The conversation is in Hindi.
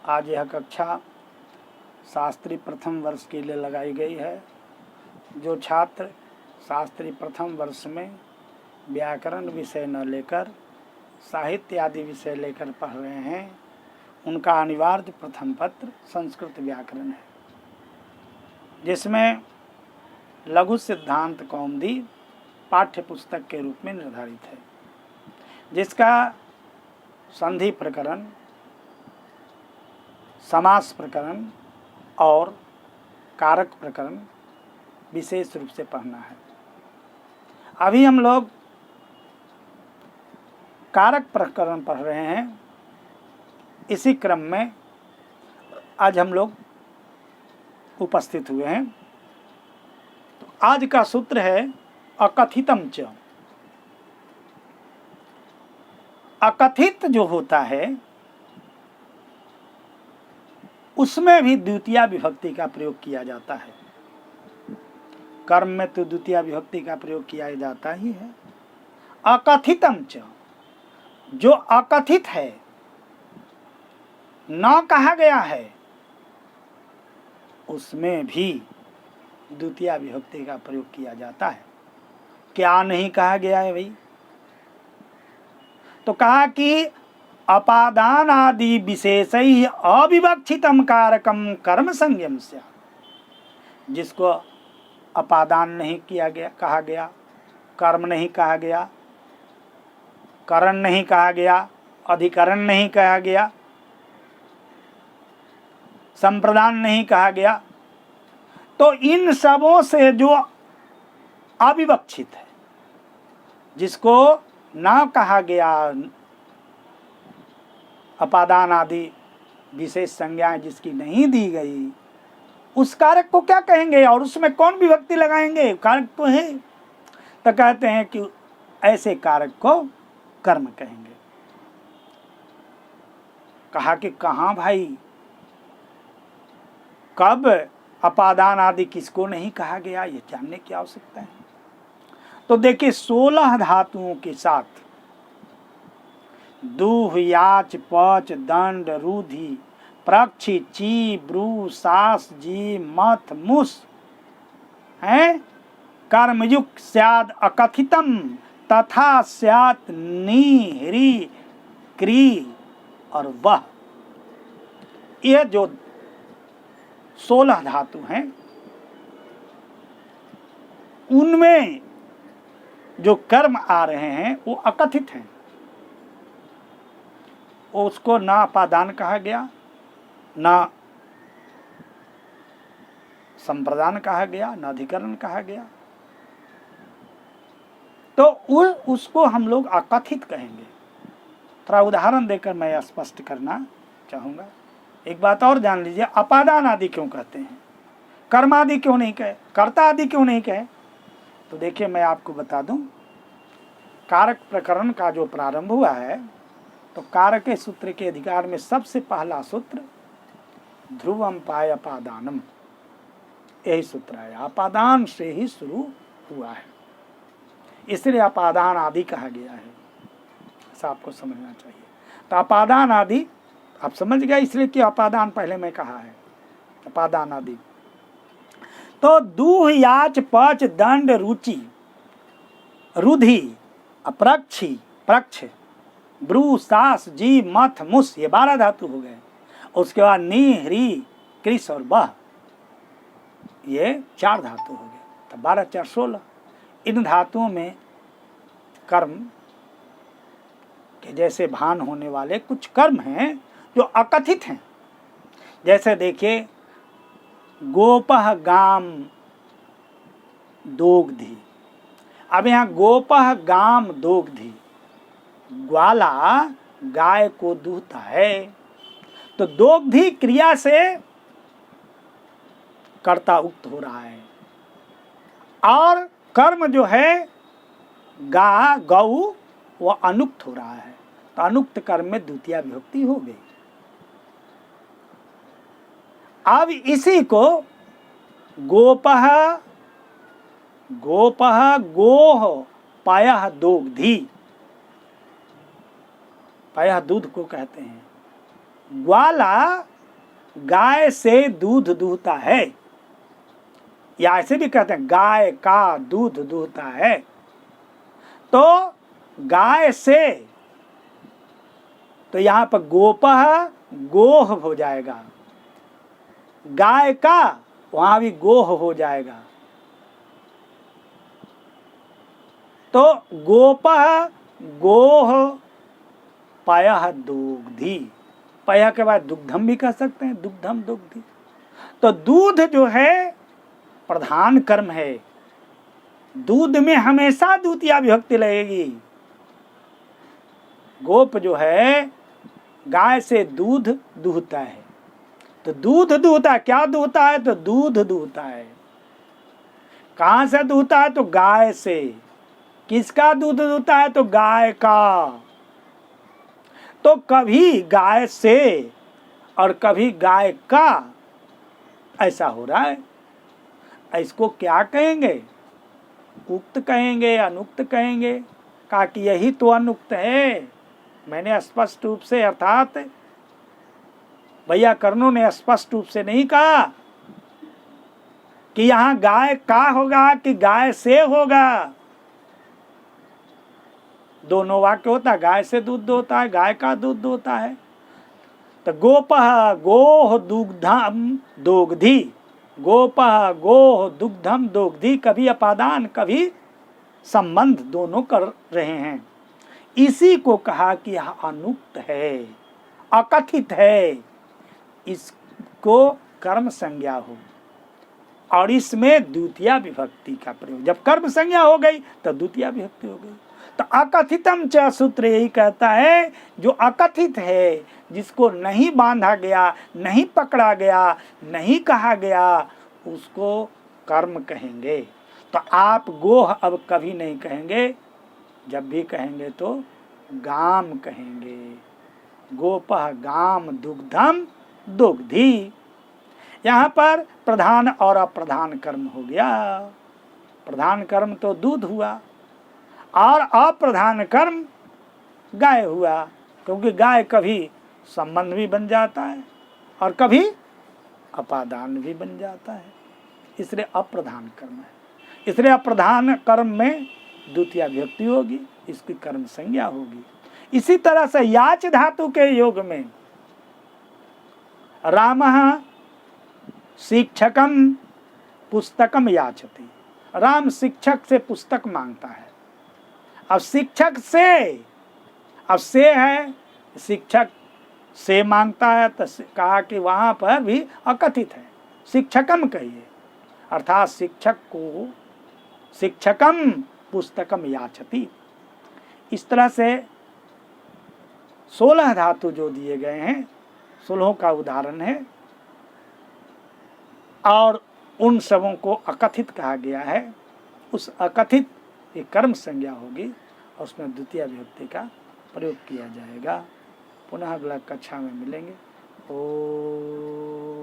आज यह कक्षा शास्त्री प्रथम वर्ष के लिए लगाई गई है। जो छात्र शास्त्री प्रथम वर्ष में व्याकरण विषय न लेकर साहित्य आदि विषय लेकर पढ़ रहे हैं, उनका अनिवार्य प्रथम पत्र संस्कृत व्याकरण है, जिसमें लघु सिद्धांत कौमुदी पाठ्य पुस्तक के रूप में निर्धारित है, जिसका संधि प्रकरण, समास प्रकरण और कारक प्रकरण विशेष रूप से पढ़ना है। अभी हम लोग कारक प्रकरण पढ़ रहे हैं। इसी क्रम में आज हम लोग उपस्थित हुए हैं। तो आज का सूत्र है अकथितम च। अकथित जो होता है उसमें भी द्वितीया विभक्ति का प्रयोग किया जाता है। कर्म में तो द्वितीया विभक्ति का प्रयोग किया जाता ही है। अकथितम च, जो अकथित है, न कहा गया है, उसमें भी द्वितीया विभक्ति का प्रयोग किया जाता है। क्या नहीं कहा गया है भाई? तो कहा कि अपादान आदि विशेषै अविवक्षितम कारकम कर्म संज्ञम से। जिसको अपादान नहीं किया गया, कहा गया, कर्म नहीं कहा गया, करण नहीं कहा गया, अधिकरण नहीं कहा गया, संप्रदान नहीं कहा गया, तो इन सबों से जो अविवक्षित है, जिसको ना कहा गया, अपादान आदि विशेष संज्ञाएं जिसकी नहीं दी गई, उस कारक को क्या कहेंगे और उसमें कौन विभक्ति लगाएंगे? कारक तो है, तो कहते हैं कि ऐसे कारक को कर्म कहेंगे। कहा कि कहाँ भाई, कब, अपादान आदि किसको नहीं कहा गया, ये जानने की आवश्यकता है। तो देखिए 16 धातुओं के साथ दूह, याच, पच, दंड, रुधि, प्रक्षि, ची, ब्रू, सास, जी, मथ, मुस है। कर्मयुक्त स्याद अकथितम तथा स्यात नी, ह्री, क्री और वह। ये जो 16 धातु हैं, उनमें जो कर्म आ रहे हैं वो अकथित हैं। उसको ना अपादान कहा गया, ना संप्रदान कहा गया, ना अधिकरण कहा गया, तो उसको हम लोग अकथित कहेंगे। थोड़ा उदाहरण देकर मैं स्पष्ट करना चाहूँगा। एक बात और जान लीजिए, अपादान आदि क्यों कहते हैं, कर्म आदि क्यों नहीं कहे, कर्ता आदि क्यों नहीं कहे? तो देखिए मैं आपको बता दूं, कारक प्रकरण का जो प्रारंभ हुआ है, तो कारक सूत्र के अधिकार में सबसे पहला सूत्र ध्रुवम पाय अपादानम, यही सूत्र है। अपादान से ही शुरू हुआ है, इसलिए अपादान आदि कहा गया है। ऐसा आपको समझना चाहिए। तो अपादान आदि आप समझ गए, इसलिए कि अपादान पहले मैं कहा है, अपादान आदि। तो दूह, याच, पच, दंड, रुचि, रुधि, अप्रक्षि, प्रक्ष, ब्रू, सास, जी, मथ, मुस, ये 12 धातु हो गए। उसके बाद नी, ह्री, कृस और बह, ये 4 धातु हो गए। तो 12 4 16। इन धातुओं में कर्म के जैसे भान होने वाले कुछ कर्म हैं जो अकथित हैं। जैसे देखिए, गोपह गाम दोग्धि। अब यहाँ गोपह गाम दोग्धि, ग्वाला गाय को दूहता है, तो दोग्धि क्रिया से कर्ता उक्त हो रहा है, और कर्म जो है गौ वो अनुक्त हो रहा है। तो अनुक्त कर्म में द्वितीया विभक्ति हो गई। अब इसी को गोपह, गोपह गोह पयः दोग्धि, पयः दूध को कहते हैं, ग्वाला गाय से दूध दूहता है, या ऐसे भी कहते हैं गाय का दूध दूहता है। तो गाय से, तो यहां पर गोपः गोह हो जाएगा, गाय का वहां भी गोह हो जाएगा। तो गोपः गोह पयः दुग्धी, पयः के बाद दुग्धम भी कह सकते हैं, दुग्धम दुग्धी। तो दूध जो है प्रधान कर्म है, दूध में हमेशा द्वितीया विभक्ति लगेगी। गोप जो है गाय से दूध दूहता है, तो दूध दूहता है, क्या दूहता है? तो दूध दूहता है। कहां से दूहता है? तो गाय से। किसका दूध दूहता है? तो गाय का। तो कभी गाय से और कभी गाय का, ऐसा हो रहा है। इसको क्या कहेंगे? उक्त कहेंगे, अनुक्त कहेंगे? कहा कि यही तो अनुक्त है। मैंने स्पष्ट रूप से, अर्थात वैयाकरणों ने स्पष्ट रूप से नहीं कहा कि यहां गाय का होगा कि गाय से होगा। दोनों वाक्य होता है, गाय से दूध होता है, गाय का दूध होता है। तो गोपः गोह दुग्धम दोग्धी, गोपः गोह दुग्धम दोग्धी, कभी अपादान कभी संबंध दोनों कर रहे हैं। इसी को कहा कि यह अनुक्त है, अकथित है, इसको कर्म संज्ञा हो। और इसमें द्वितीया विभक्ति का प्रयोग, जब कर्म संज्ञा हो गई तो द्वितीया विभक्ति हो गई। तो अकथितम च सूत्र यही कहता है, जो अकथित है, जिसको नहीं बांधा गया, नहीं पकड़ा गया, नहीं कहा गया, उसको कर्म कहेंगे। तो आप गोह अब कभी नहीं कहेंगे, जब भी कहेंगे तो गाम कहेंगे। गोपः गाम दुग्धम दुग्धी। यहाँ पर प्रधान और अप्रधान कर्म हो गया। प्रधान कर्म तो दूध हुआ और अप्रधान कर्म गाय हुआ, क्योंकि गाय कभी संबंध भी बन जाता है और कभी अपादान भी बन जाता है, इसलिए अप्रधान कर्म है। इसलिए अप्रधान कर्म में द्वितीया विभक्ति होगी, इसकी कर्म संज्ञा होगी। इसी तरह से याच धातु के योग में रामः शिक्षकम पुस्तकम याचति, राम शिक्षक से पुस्तक मांगता है। अब शिक्षक से, अब से है, शिक्षक से मांगता है, तो कहा कि वहां पर भी अकथित है, शिक्षकम कहिए, अर्थात शिक्षक को, शिक्षकम पुस्तकम याचति। इस तरह से 16 धातु जो दिए गए हैं, 16 का उदाहरण है, और उन सबों को अकथित कहा गया है। उस अकथित की कर्म संज्ञा होगी और उसमें द्वितीय विभक्ति का प्रयोग किया जाएगा। पुनः अगला कक्षा में मिलेंगे। ओ